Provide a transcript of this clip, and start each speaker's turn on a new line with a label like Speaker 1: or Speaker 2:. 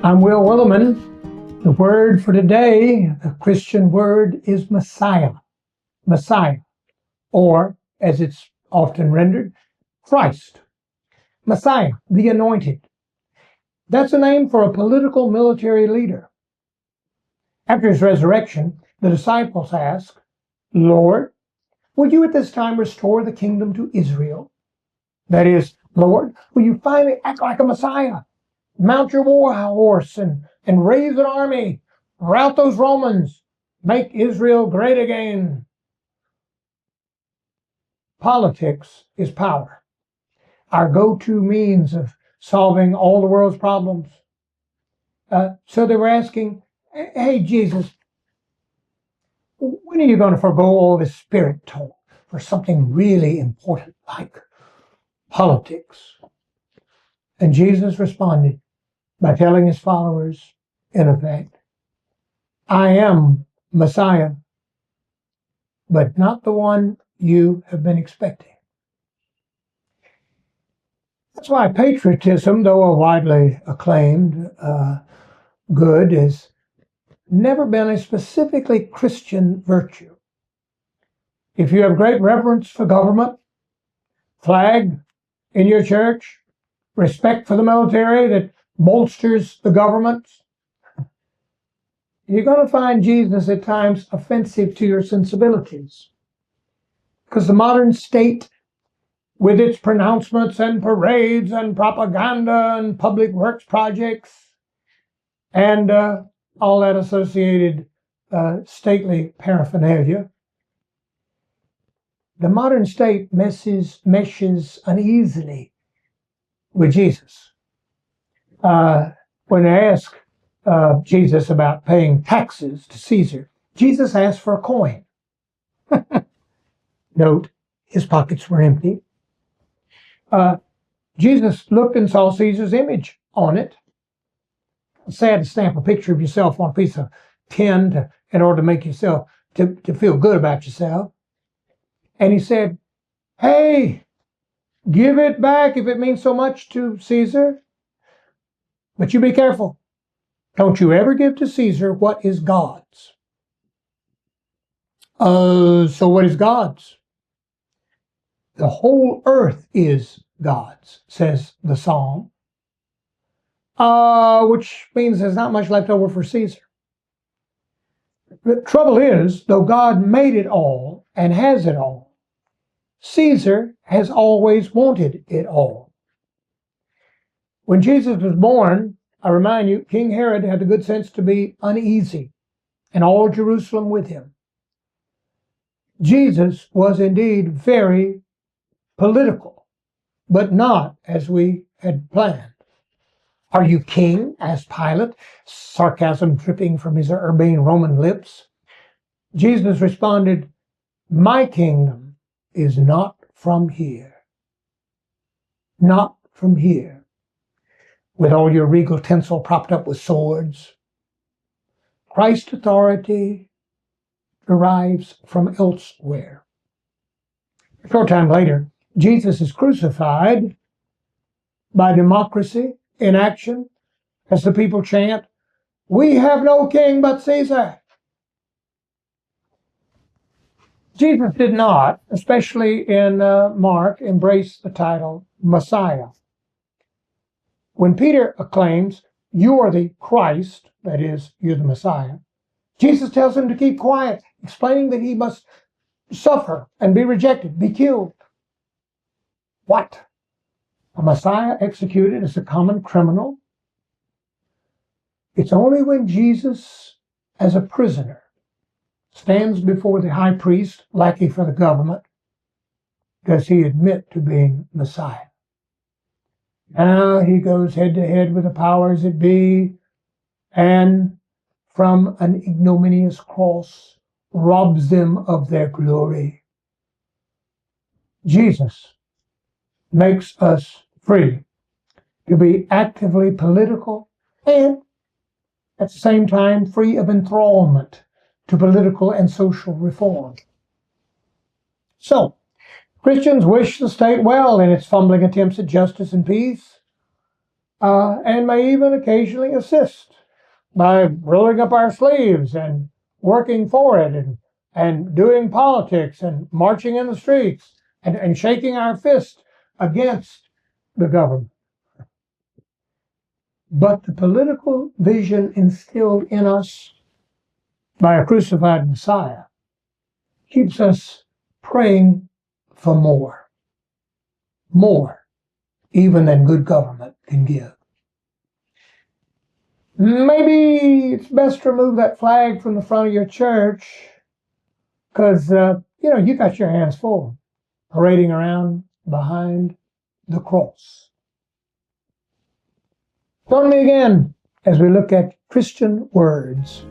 Speaker 1: I'm Will Williman. The word for today, the Christian word, is Messiah. Messiah, or as it's often rendered, Christ. Messiah, the anointed. That's a name for a political military leader. After his resurrection, the disciples ask, Lord, will you at this time restore the kingdom to Israel? That is, Lord, will you finally act like a Messiah? Mount your war horse and raise an army. Rout those Romans. Make Israel great again. Politics is power, our go-to means of solving all the world's problems. So they were asking, hey, Jesus, when are you going to forgo all this spirit talk for something really important like politics? And Jesus responded by telling his followers, in effect, I am Messiah, but not the one you have been expecting. That's why patriotism, though a widely acclaimed good, has never been a specifically Christian virtue. If you have great reverence for government, flag in your church, respect for the military that bolsters the government, you're going to find Jesus at times offensive to your sensibilities. Because the modern state, with its pronouncements and parades and propaganda and public works projects and all that associated stately paraphernalia, the modern state meshes uneasily with Jesus. When they ask Jesus about paying taxes to Caesar, Jesus asked for a coin. Note, his pockets were empty. Jesus looked and saw Caesar's image on it. It's sad to stamp a picture of yourself on a piece of tin in order to make yourself, to feel good about yourself. And he said, hey, give it back if it means so much to Caesar. But you be careful. Don't you ever give to Caesar what is God's. So what is God's? The whole earth is God's, says the Psalm. Which means there's not much left over for Caesar. The trouble is, though God made it all and has it all, Caesar has always wanted it all. When Jesus was born, I remind you, King Herod had the good sense to be uneasy, and all Jerusalem with him. Jesus was indeed very political, but not as we had planned. Are you king? Asked Pilate, sarcasm dripping from his urbane Roman lips. Jesus responded, my kingdom is not from here. Not from here. With all your regal tinsel propped up with swords. Christ's authority derives from elsewhere. A short time later, Jesus is crucified by democracy in action as the people chant, we have no king but Caesar. Jesus did not, especially in Mark, embrace the title Messiah. When Peter acclaims, you are the Christ, that is, you're the Messiah, Jesus tells him to keep quiet, explaining that he must suffer and be rejected, be killed. What? A Messiah executed as a common criminal? It's only when Jesus, as a prisoner, stands before the high priest, lackey for the government, does he admit to being Messiah. Now he goes head to head with the powers that be, and from an ignominious cross robs them of their glory. Jesus makes us free to be actively political and at the same time free of enthrallment to political and social reform. So, Christians wish the state well in its fumbling attempts at justice and peace. and may even occasionally assist by rolling up our sleeves and working for it, and doing politics and marching in the streets and shaking our fist against the government. But the political vision instilled in us by a crucified Messiah keeps us praying for more even than good government can give. Maybe it's best to remove that flag from the front of your church because, you got your hands full parading around behind the cross. Join me again as we look at Christian words